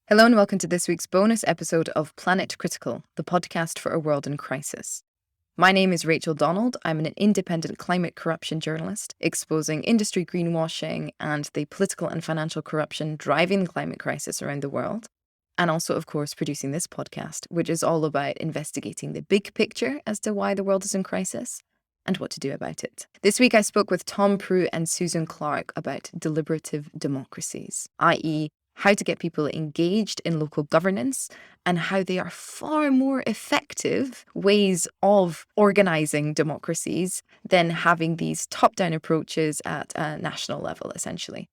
Hello and welcome to this week's bonus episode of Planet Critical, the podcast for a world in crisis. My name is Rachel Donald. I'm an independent climate corruption journalist exposing industry greenwashing and the political and financial corruption driving the climate crisis around the world. And also, of course, producing this podcast, which is all about investigating the big picture as to why the world is in crisis and what to do about it. This week, I spoke with Tom Prue and Susan Clark about deliberative democracies, i.e., how to get people engaged in local governance and how they are far more effective ways of organizing democracies than having these top-down approaches at a national level, essentially.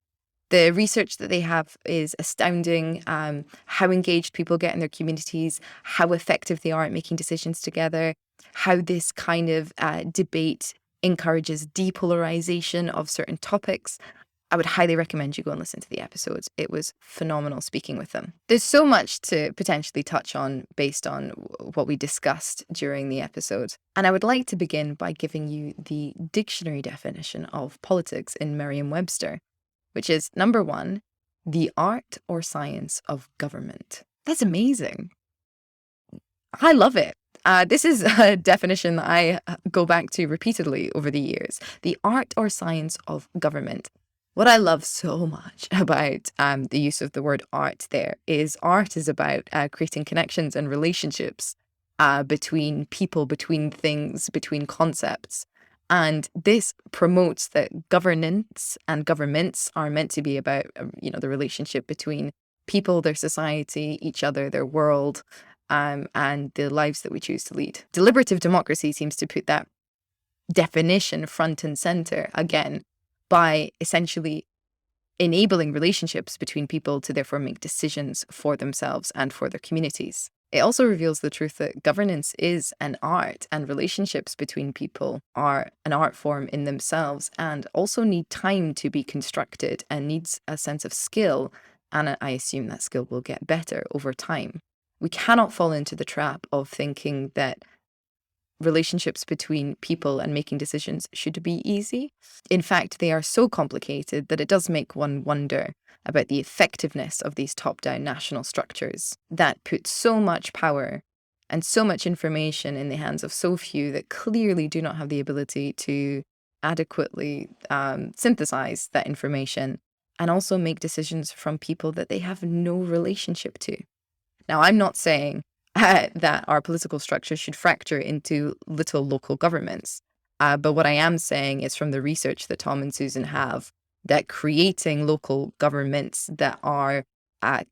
The research that they have is astounding, how engaged people get in their communities, how effective they are at making decisions together, how this kind of debate encourages depolarization of certain topics. I would highly recommend you go and listen to the episodes. It was phenomenal speaking with them. There's so much to potentially touch on based on what we discussed during the episode. And I would like to begin by giving you the dictionary definition of politics in Merriam-Webster, which is number 1, the art or science of government. That's amazing. I love it. This is a definition that I go back to repeatedly over the years. The art or science of government. What I love so much about the use of the word art there is art is about creating connections and relationships between people, between things, between concepts. And this promotes that governance and governments are meant to be about, the relationship between people, their society, each other, their world, and the lives that we choose to lead. Deliberative democracy seems to put that definition front and center again, by essentially enabling relationships between people to therefore make decisions for themselves and for their communities. It also reveals the truth that governance is an art and relationships between people are an art form in themselves and also need time to be constructed and needs a sense of skill. And I assume that skill will get better over time. We cannot fall into the trap of thinking that relationships between people and making decisions should be easy. In fact, they are so complicated that it does make one wonder about the effectiveness of these top-down national structures that put so much power and so much information in the hands of so few that clearly do not have the ability to adequately synthesize that information and also make decisions from people that they have no relationship to. Now, I'm not saying that our political structure should fracture into little local governments. But what I am saying is from the research that Tom and Susan have, that creating local governments that are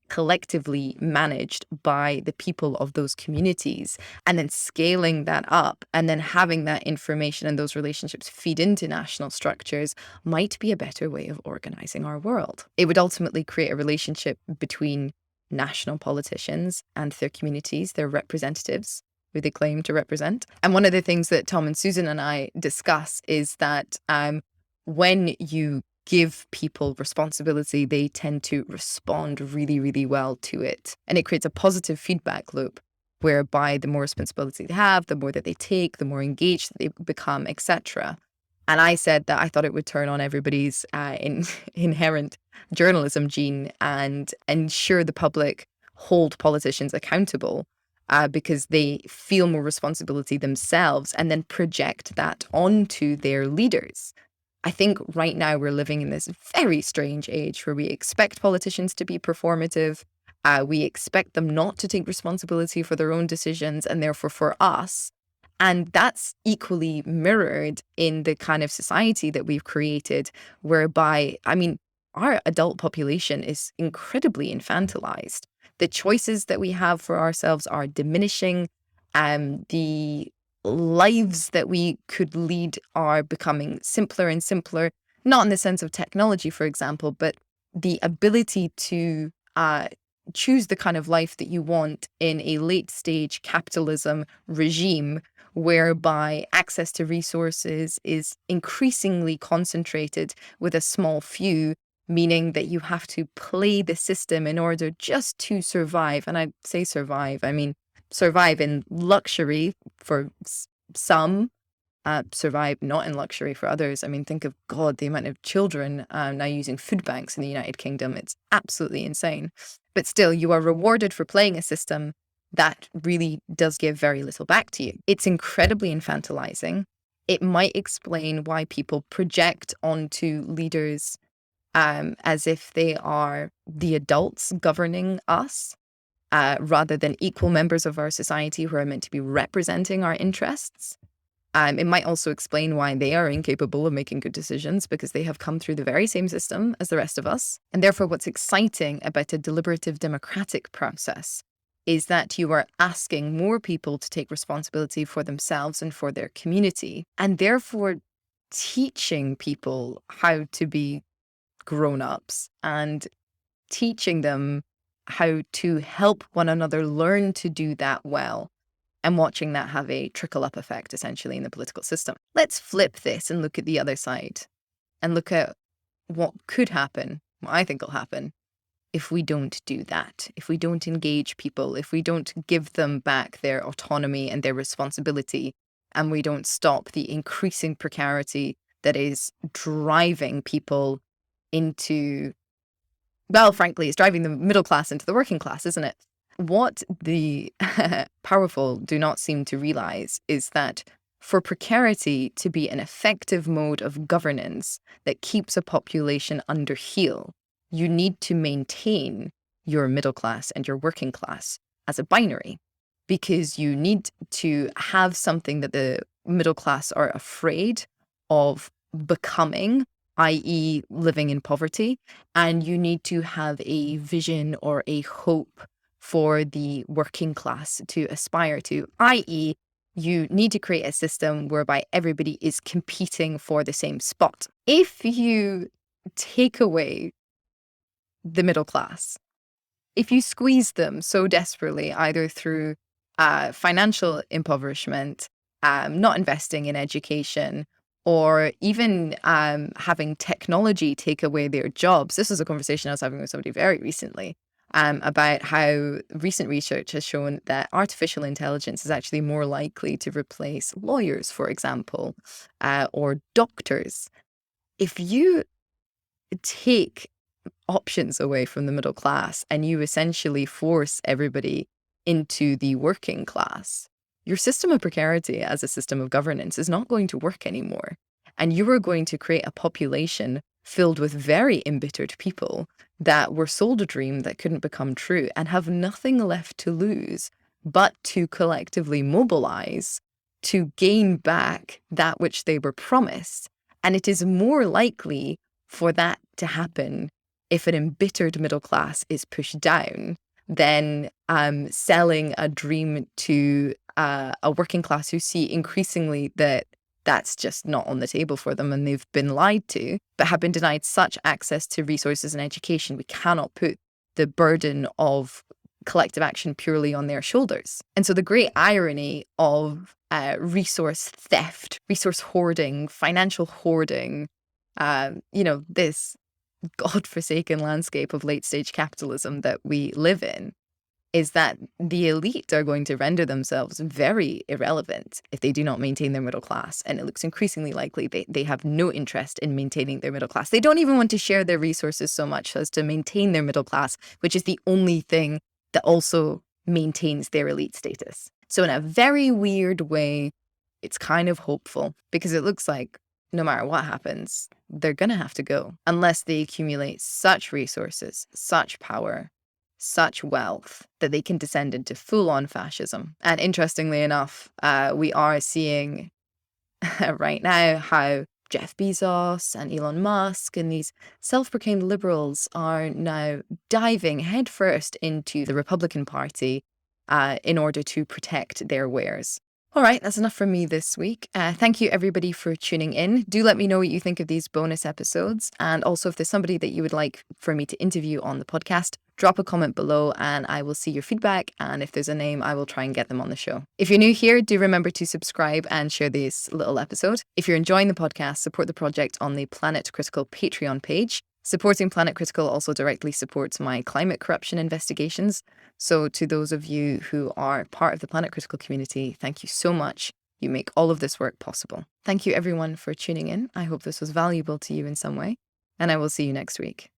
collectively managed by the people of those communities and then scaling that up and then having that information and those relationships feed into national structures might be a better way of organizing our world. It would ultimately create a relationship between national politicians and their communities, their representatives, who they claim to represent. And one of the things that Tom and Susan and I discuss is that when you give people responsibility, they tend to respond really, really well to it. And it creates a positive feedback loop whereby the more responsibility they have, the more that they take, the more engaged they become, etc. And I said that I thought it would turn on everybody's inherent journalism gene and ensure the public hold politicians accountable because they feel more responsibility themselves and then project that onto their leaders. I think right now we're living in this very strange age where we expect politicians to be performative. We expect them not to take responsibility for their own decisions and therefore for us. And that's equally mirrored in the kind of society that we've created, whereby, our adult population is incredibly infantilized. The choices that we have for ourselves are diminishing. The lives that we could lead are becoming simpler and simpler, not in the sense of technology, for example, but the ability to choose the kind of life that you want in a late stage capitalism regime whereby access to resources is increasingly concentrated with a small few, meaning that you have to play the system in order just to survive. And I say survive, I mean survive in luxury for some, survive not in luxury for others. I mean, think of, God, the amount of children now using food banks in the United Kingdom. It's absolutely insane. But still, you are rewarded for playing a system that really does give very little back to you. It's incredibly infantilizing. It might explain why people project onto leaders as if they are the adults governing us, rather than equal members of our society who are meant to be representing our interests. It might also explain why they are incapable of making good decisions because they have come through the very same system as the rest of us. And therefore, what's exciting about a deliberative democratic process is that you are asking more people to take responsibility for themselves and for their community, and therefore teaching people how to be grown-ups and teaching them how to help one another learn to do that well, and watching that have a trickle-up effect, essentially, in the political system. Let's flip this and look at the other side and look at what could happen, what I think will happen, if we don't do that, if we don't engage people, if we don't give them back their autonomy and their responsibility, and we don't stop the increasing precarity that is driving people into, well, frankly, it's driving the middle class into the working class, isn't it? What the powerful do not seem to realize is that for precarity to be an effective mode of governance that keeps a population under heel, you need to maintain your middle class and your working class as a binary, because you need to have something that the middle class are afraid of becoming, i.e. living in poverty, and you need to have a vision or a hope for the working class to aspire to, i.e. you need to create a system whereby everybody is competing for the same spot. If you take away the middle class, if you squeeze them so desperately, either through financial impoverishment, not investing in education, or even having technology take away their jobs. This was a conversation I was having with somebody very recently about how recent research has shown that artificial intelligence is actually more likely to replace lawyers, for example, or doctors. If you take options away from the middle class and you essentially force everybody into the working class, your system of precarity as a system of governance is not going to work anymore. And you are going to create a population filled with very embittered people that were sold a dream that couldn't become true and have nothing left to lose but to collectively mobilize to gain back that which they were promised. And it is more likely for that to happen if an embittered middle class is pushed down than selling a dream to a working class who see increasingly that that's just not on the table for them and they've been lied to, but have been denied such access to resources and education. We cannot put the burden of collective action purely on their shoulders. And so the great irony of resource theft, resource hoarding, financial hoarding, this godforsaken landscape of late-stage capitalism that we live in, is that the elite are going to render themselves very irrelevant if they do not maintain their middle class. And it looks increasingly likely they have no interest in maintaining their middle class. They don't even want to share their resources so much as to maintain their middle class, which is the only thing that also maintains their elite status. So in a very weird way, it's kind of hopeful, because it looks like no matter what happens, they're going to have to go unless they accumulate such resources, such power, such wealth that they can descend into full-on fascism. And interestingly enough, we are seeing right now how Jeff Bezos and Elon Musk and these self-proclaimed liberals are now diving headfirst into the Republican Party in order to protect their wares. All right, that's enough from me this week. Thank you, everybody, for tuning in. Do let me know what you think of these bonus episodes. And also, if there's somebody that you would like for me to interview on the podcast, drop a comment below and I will see your feedback. And if there's a name, I will try and get them on the show. If you're new here, do remember to subscribe and share this little episode. If you're enjoying the podcast, support the project on the Planet Critical Patreon page. Supporting Planet Critical also directly supports my climate corruption investigations. So to those of you who are part of the Planet Critical community, thank you so much. You make all of this work possible. Thank you everyone for tuning in. I hope this was valuable to you in some way, and I will see you next week.